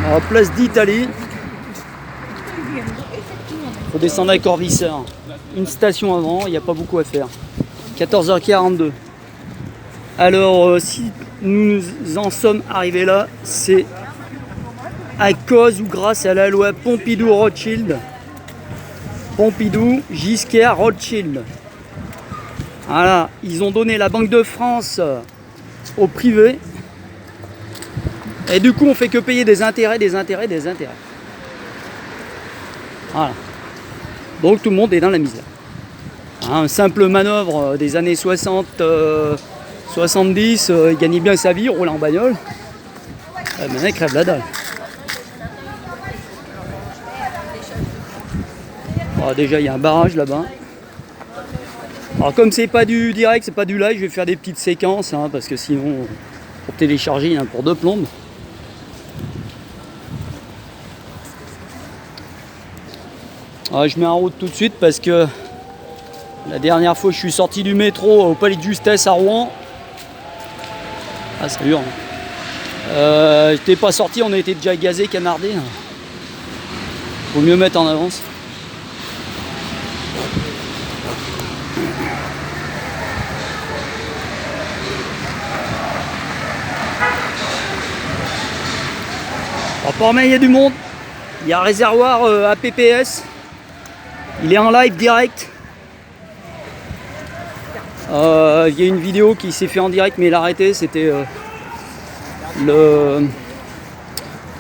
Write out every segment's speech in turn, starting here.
Alors, place d'Italie. Faut descendre à Corvisseur. Une station avant, il n'y a pas beaucoup à faire. 14h42. Alors, si nous en sommes arrivés là, c'est à cause ou grâce à la loi Pompidou-Rothschild. Pompidou, Giscard, Rothschild. Voilà, ils ont donné la Banque de France au privé. Et du coup, on fait que payer des intérêts, des intérêts, des intérêts. Voilà. Donc tout le monde est dans la misère. Un simple manœuvre des années 60, 70, il gagnait bien sa vie, roule en bagnole. Maintenant, il crève la dalle. Alors, déjà, il y a un barrage là-bas. Alors comme c'est pas du direct, c'est pas du live, je vais faire des petites séquences, hein, parce que sinon, pour télécharger, il y en a pour 2 plombes. Alors, je mets en route tout de suite parce que la dernière fois je suis sorti du métro au palais de justesse à Rouen. Ah, ça hurle. J'étais pas sorti, on a été déjà gazé, canardé. Faut mieux mettre en avance. Alors, par il y a du monde. Il y a un réservoir APPS. Il est en live direct. Il y a une vidéo qui s'est fait en direct, mais il a arrêté. C'était le.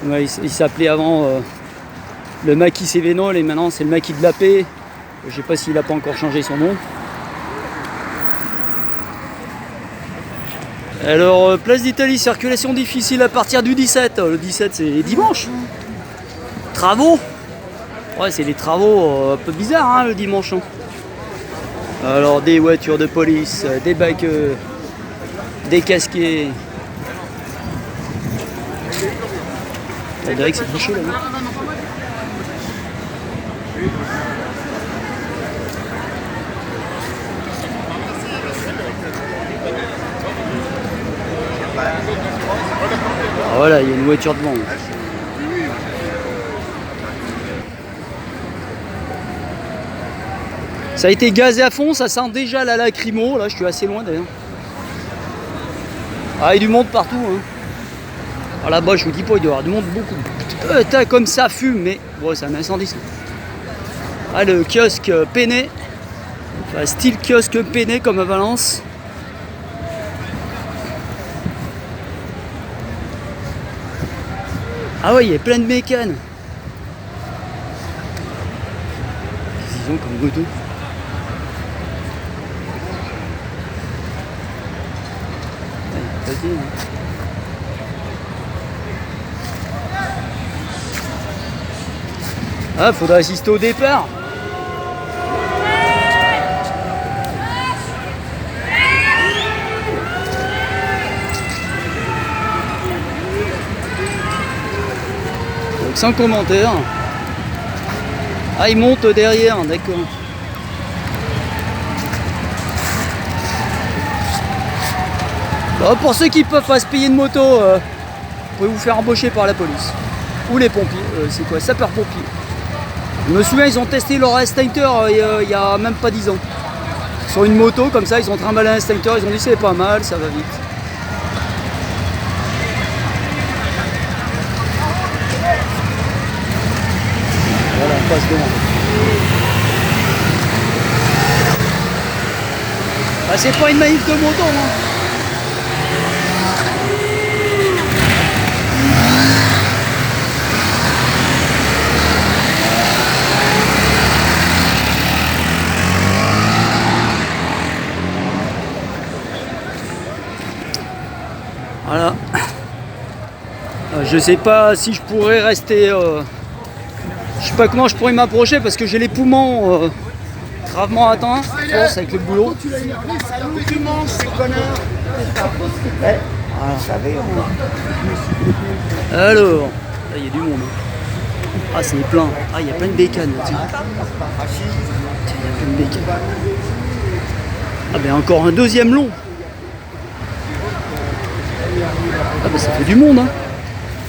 Ouais, il s'appelait avant le maquis Cévenol et maintenant c'est le maquis de la paix. Je sais pas s'il a pas encore changé son nom. Alors, place d'Italie, circulation difficile à partir du 17. Le 17, c'est dimanche. Travaux. Ouais, c'est des travaux un peu bizarres, hein, le dimanche. Alors, des voitures de police, des bacs, des casquets. On dirait que c'est bouché là. Ah, voilà, il y a une voiture devant. Ça a été gazé à fond, ça sent déjà la lacrymo. Là, je suis assez loin d'ailleurs. Ah, il y a du monde partout. Hein. Ah, là-bas, je vous dis pas, il doit y avoir du monde beaucoup. Putain, comme ça fume, mais bon, c'est un incendie ça. Ah, le kiosque Peiné. Enfin, style kiosque Peiné comme à Valence. Ah ouais, il y a plein de mécanes. Qu'est-ce qu'ils ont comme moto? Ah, faudrait assister au départ. Donc sans commentaire. Ah, il monte derrière, d'accord. Bon, pour ceux qui peuvent pas se payer de moto, vous pouvez vous faire embaucher par la police. Ou les pompiers, c'est quoi? Sapeurs-pompiers. Je me souviens, ils ont testé leur extincteur il y a même pas 10 ans. Sur une moto, comme ça, ils ont trimballé un extincteur, ils ont dit c'est pas mal, ça va vite. Voilà, on passe devant. Bah, c'est pas une manif de moto, hein. Voilà. Je sais pas si je pourrais rester. Je sais pas comment je pourrais m'approcher parce que j'ai les poumons gravement atteints. Je pense avec le boulot. Alors, là il y a du monde. Ah, c'est plein. Ah, il y a plein de bécanes. Tiens. Tiens, il y a plein de bécanes. Ah, ben encore un deuxième long. Ah, ben ça fait du monde, hein.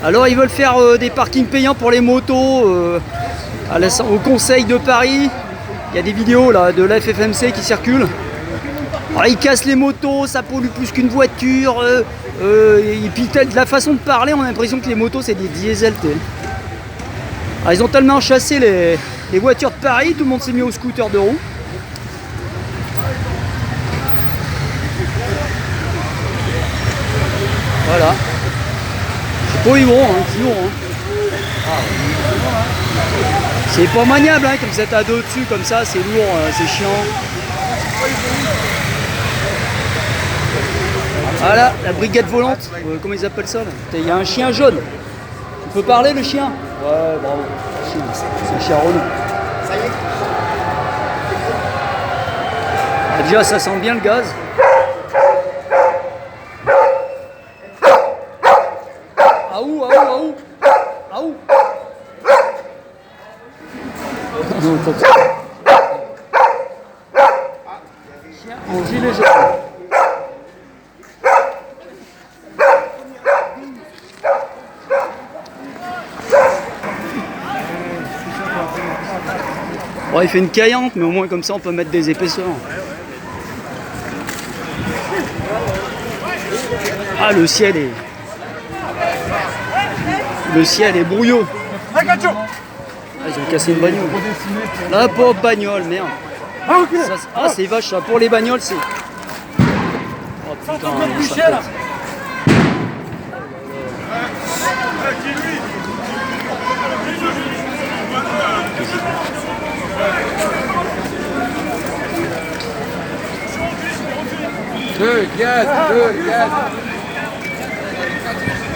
Alors ils veulent faire des parkings payants pour les motos au Conseil de Paris. Il y a des vidéos là de la FFMC qui circulent. Alors, ils cassent les motos, ça pollue plus qu'une voiture. Et puis de la façon de parler, on a l'impression que les motos c'est des diesels. Alors, ils ont tellement chassé les voitures de Paris, tout le monde s'est mis au scooter de roue. Voilà. Je sais pas où ils vont, C'est pas maniable, hein, comme ça t'as deux dessus, comme ça, c'est lourd, c'est chiant. Voilà, la brigade volante, comment ils appellent ça là? Il y a un chien jaune. Tu peux parler le chien? Ouais, bravo. C'est un chien Renault. Ça y est. Ah, déjà, ça sent bien le gaz. Aou, aou, aou. Aou. Non, chien en gilet jaune. Bon, il fait une caillante, mais au moins comme ça on peut mettre des épaisseurs. Ah, le ciel est brouillot. Ah, ils ont cassé une bagnole. La pauvre bagnole, merde. Ça, c'est vache, ça. Pour les bagnoles, c'est... Oh putain, ça pète.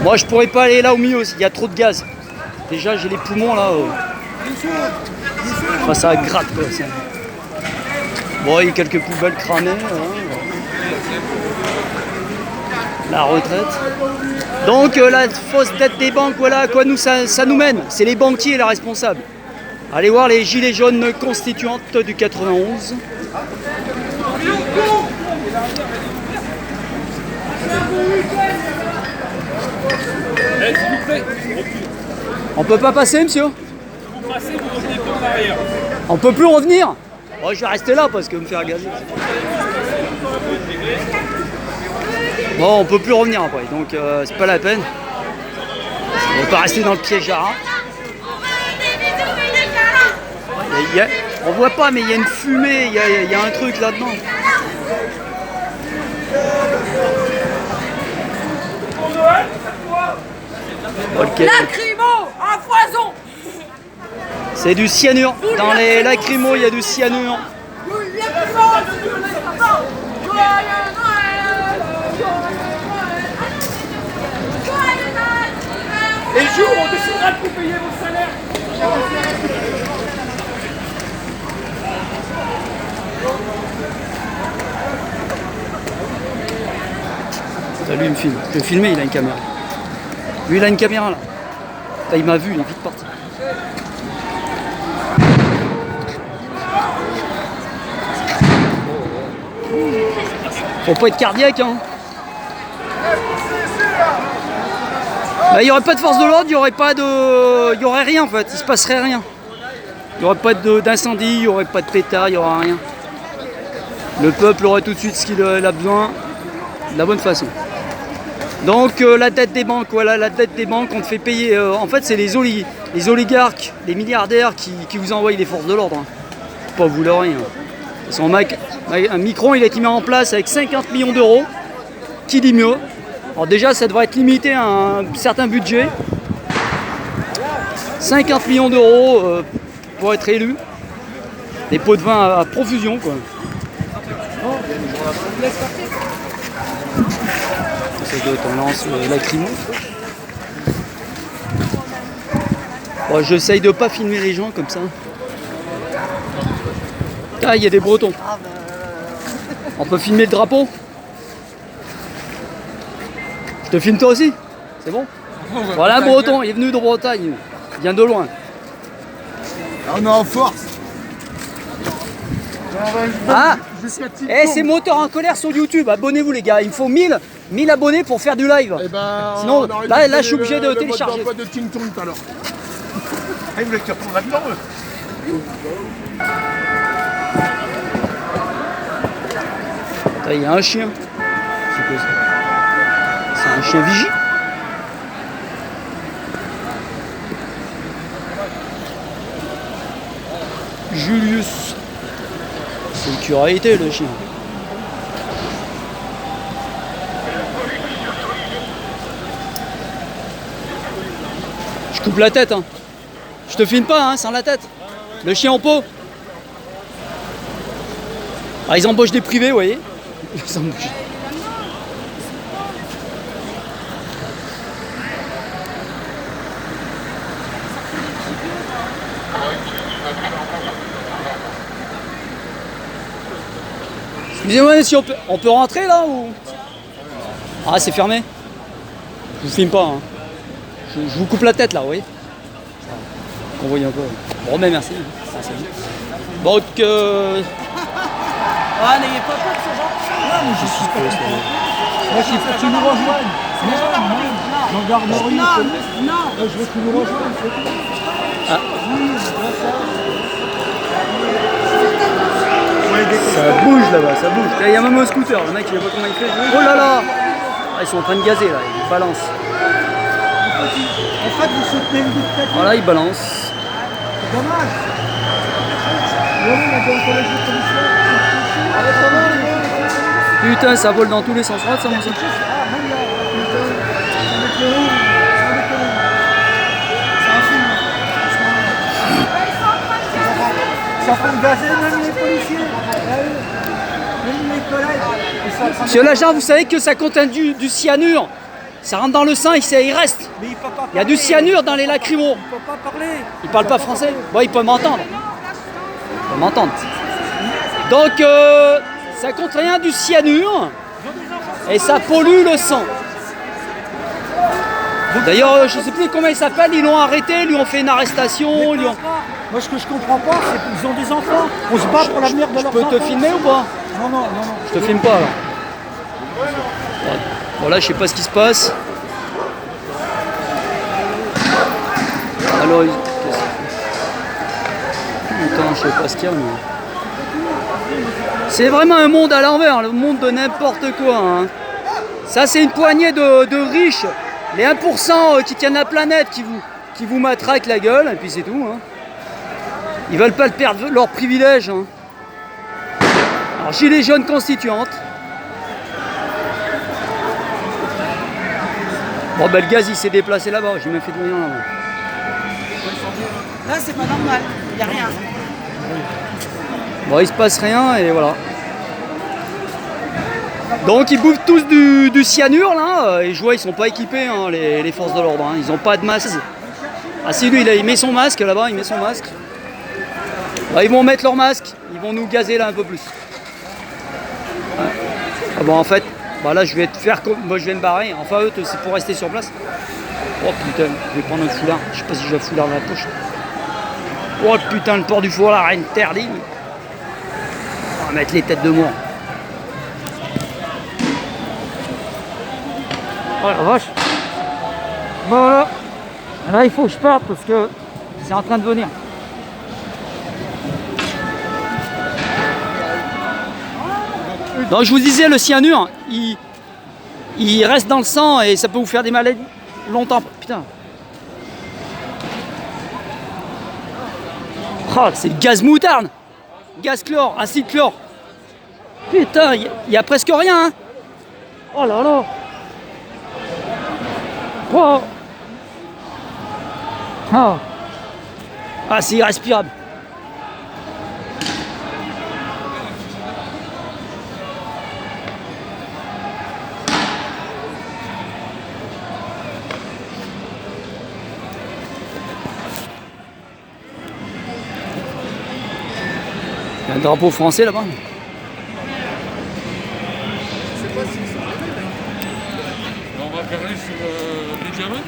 Moi je pourrais pas aller là au milieu, il y a trop de gaz. Déjà j'ai les poumons là. Enfin ça gratte quoi. Ça. Bon, il y a quelques poubelles cramées. La retraite. Donc la fausse dette des banques, voilà à quoi ça nous mène. C'est les banquiers les responsables. Allez voir les gilets jaunes constituantes du 91. On peut pas passer, monsieur? On peut plus revenir? Oh, je vais rester là parce que me faire gazer. Bon, on peut plus revenir après, donc c'est pas la peine. On va pas rester dans le piège à rats. On voit pas, mais il y a une fumée, il y a un truc là-dedans. Okay. Lacrymo à foison. C'est du cyanure. Dans les lacrymos, il y a du cyanure. Et le jour où on décidera de vous payer vos salaires. Lui, il me filme. Je vais filmer, il a une caméra. Lui, il a une caméra là. Là, il m'a vu, il est vite parti. Faut pas être cardiaque, hein. Bah, il n'y aurait pas de force de l'ordre, il y aurait rien en fait, il se passerait rien. Il n'y aurait pas d'incendie, il n'y aurait pas de pétard, il n'y aurait rien. Le peuple aurait tout de suite ce qu'il a besoin, de la bonne façon. Donc la dette des banques, voilà, la dette des banques, on te fait payer. En fait, c'est les oligarques, les milliardaires qui vous envoient les forces de l'ordre. Hein. Pas vous le rien. Un Micron, il a été mis en place avec 50 millions d'euros. Qui dit mieux? Alors déjà, ça devrait être limité à un certain budget. 50 millions d'euros pour être élu. Des pots de vin à profusion, quoi. Ça doit être un lance lacrymo. Bon, j'essaye de pas filmer les gens comme ça. Ah, il y a des Bretons. On peut filmer le drapeau? Je te filme toi aussi? C'est bon? Voilà un Breton, il est venu de Bretagne. Il vient de loin. On est en force. Ah! Eh, c'est Moteur en colère sur YouTube. Abonnez-vous les gars, il me faut 1000 1000 abonnés pour faire du live. Eh ben, Sinon, on aurait là, dû je suis donner obligé de le télécharger. mode d'emploi de King Kong tout à l'heure. Ah, il voulait que tu retournes là-dedans, eux. Là, il y a un chien. C'est quoi ça? C'est un chien vigie. Julius. C'est une curiosité le chien. Je coupe la tête, hein. Je te filme pas, hein, sans la tête. Le chien en pot. Ah, ils embauchent des privés, vous voyez. Ils embauchent. Excusez-moi, si on peut rentrer là ou... Ah, c'est fermé. Je vous filme pas, hein. Je vous coupe la tête là, vous voyez. Qu'on voit un peu. Bon, mais merci. Donc, Ah, n'ayez pas peur de ce genre. Non, mais je suis pas. Moi, il faut que tu nous rejoignes. Gendarmerie. Non. Je veux que tu nous rejoignes. ça bouge là-bas, ça bouge. Là, il y a même un scooter. Le mec, il voit comment il fait. Oh là là. Ah, ils sont en train de gazer là. Ils balancent. En fait, vous soutenez le dictateur. Voilà, ils balancent. C'est dommage. Oui, on a un collège de commissaire. Putain, ça vole dans tous les sens. Regarde ça, mon sang. Ça fait gazer même les policiers. Même les collègues. Monsieur l'agent, vous savez que ça contient du cyanure. Ça rentre dans le sang et il reste. Mais il peut pas Il y a du cyanure dans les lacrymos. Il peut pas parler. Il parle pas français? Bon, il peut m'entendre. Il peut m'entendre. Donc, ça contient du cyanure et ça pollue le sang. D'ailleurs, je sais plus comment il s'appelle, ils l'ont arrêté, lui ont fait une arrestation. Lui ont... Moi, ce que je comprends pas, c'est qu'ils ont des enfants. On se bat pour l'avenir de leurs enfants. Je peux te filmer ou pas? Non, non, non, non. Je te filme pas là. Voilà, je sais pas ce qui se passe. Alors, putain, je sais pas ce qu'il y a. Mais... C'est vraiment un monde à l'envers, le monde de n'importe quoi. Hein. Ça, c'est une poignée de riches, les 1% qui tiennent la planète, qui vous matraquent la gueule, et puis c'est tout. Hein. Ils veulent pas perdre leurs privilèges. Hein. Alors, gilets jaunes constituantes. Bon, ben le gaz il s'est déplacé là-bas, j'ai même fait de rien là-bas. Là, c'est pas normal. Il n'y a rien. Bon, il se passe rien et voilà. Donc ils bouffent tous du cyanure là, et je vois ils sont pas équipés hein, les forces de l'ordre, hein. Ils ont pas de masque. Ah si lui il met son masque là-bas, il met son masque. Bah, ils vont mettre leur masque, ils vont nous gazer là un peu plus. Ouais. Ah bon en fait, bah là je vais te faire comme. Moi je vais me barrer, enfin eux c'est pour rester sur place. Oh putain, je vais prendre un foulard, je sais pas si j'ai un foulard dans la poche. Oh putain, le port du foulard interdit. On va mettre les têtes de mort. Oh la vache. Voilà. Là il faut que je parte parce que c'est en train de venir. Donc je vous disais, le cyanure, il reste dans le sang et ça peut vous faire des maladies longtemps. Putain. Oh, c'est le gaz moutarde. Gaz chlore, acide chlore. Putain, il y a presque rien. Hein. Oh là là. Oh. Oh. Ah, c'est irrespirable. Il y a un drapeau français là-bas. On va regarder sur Benjamin.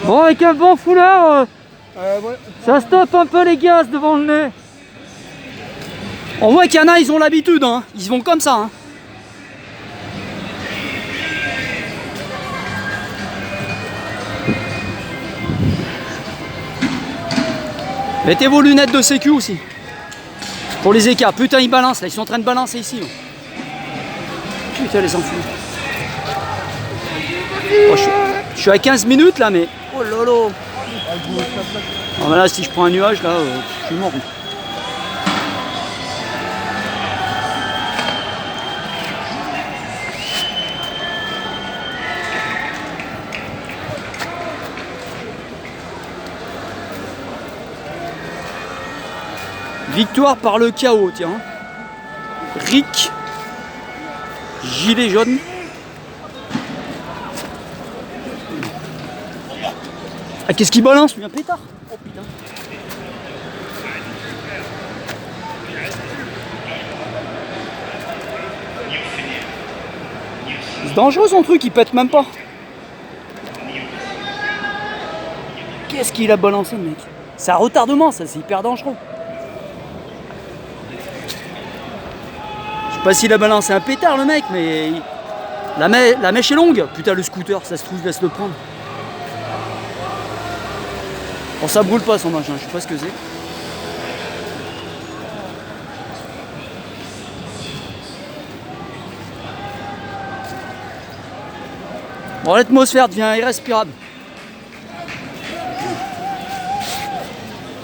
Bon, avec un bon foulard, Ouais. Ça stoppe un peu les gaz devant le nez. On voit qu'il y en a, ils ont l'habitude, hein. Ils vont comme ça. Hein. Mettez vos lunettes de sécu aussi. Pour les écarts. Putain, ils balancent là. Ils sont en train de balancer ici. Putain, les enfants. Oh, je suis à 15 minutes là, mais. Oh lolo. Oh, là, si je prends un nuage, là, je suis mort. Victoire par le chaos, tiens. Rick. Gilet jaune. Ah, qu'est-ce qu'il balance, lui, un pétard? Oh putain. C'est dangereux son truc, il pète même pas. Qu'est-ce qu'il a balancé, le mec? C'est un retardement, ça, c'est hyper dangereux. Je sais pas s'il a balancé un pétard, le mec, mais la mèche est longue. Putain, le scooter, ça se trouve, laisse le prendre. Bon, ça brûle pas son machin, je sais pas ce que c'est. Bon, l'atmosphère devient irrespirable.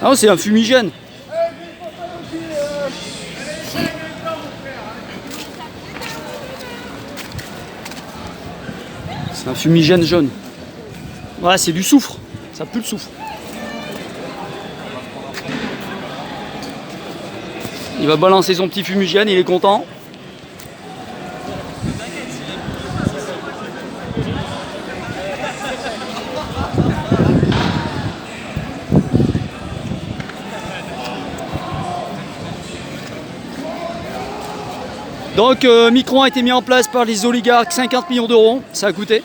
Ah non, c'est un fumigène. C'est un fumigène jaune. Voilà, c'est du soufre. Ça pue le soufre. Il va balancer son petit fumigène, il est content. Donc Micron a été mis en place par les oligarques, 50 millions d'euros, ça a coûté.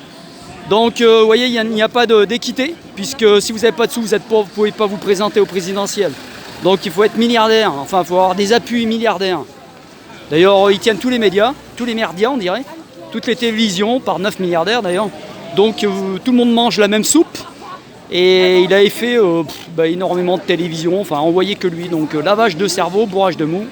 Donc vous voyez, il n'y a pas d'équité, puisque si vous n'avez pas de sous, vous êtes pauvre, vous ne pouvez pas vous présenter au présidentiel. Donc il faut être milliardaire, enfin il faut avoir des appuis milliardaires. D'ailleurs ils tiennent tous les médias, tous les merdias on dirait, toutes les télévisions par 9 milliardaires d'ailleurs. Donc tout le monde mange la même soupe. Et il avait fait énormément de télévision, enfin on voyait que lui, donc lavage de cerveau, bourrage de mou.